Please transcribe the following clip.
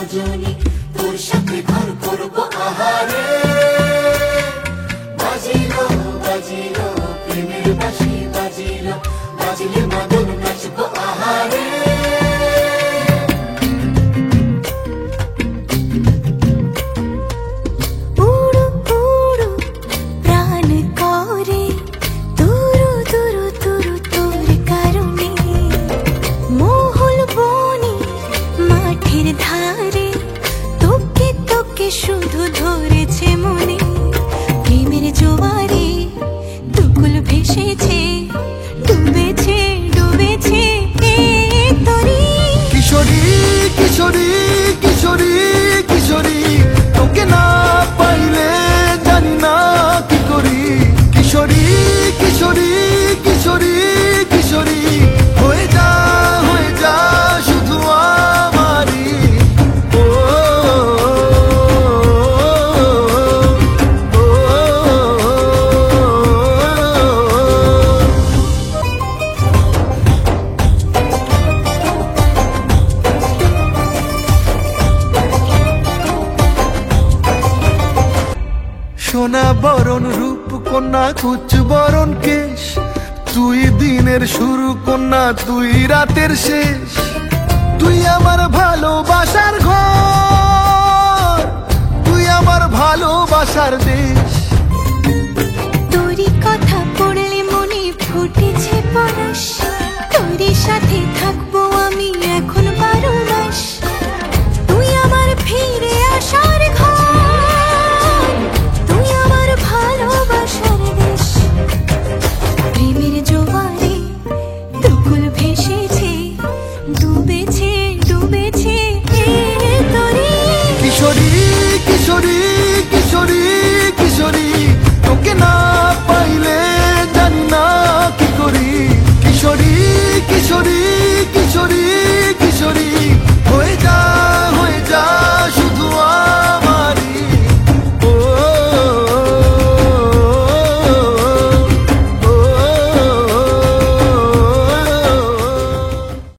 রজনী, তোর সাথে ঘর করবো আহারে। বাজিলো বাজিলো প্রেমের বাঁশি, বাজিলো বাজিলে মদন নাচবো আহারে। শুধু ধরেছে মনে প্রেমের জোয়ারে, দুকুল ভেসেছে, ডুবেছে ডুবেছে তরি। কিশোরী কিশোরী কিশোরী কিশোরী, তোকে না পাইলে জানি না কি করি। কিশোরী কিশোরী কিশোরী কিশোরী, হয়ে যা শুধু আমারই। ও সোনা বরণ রূপ কন্যা, কুচ বরণ কেশ, তুই দিনের শুরু কন্যা, তুই রাতের শেষ। তুই আমার ভালোবাসার ঘর, তুই আমার ভালোবাসার দেশ। তোরই কথা পড়লে মনে ফুটেছে পরশ, তোরই সাথে থাকবো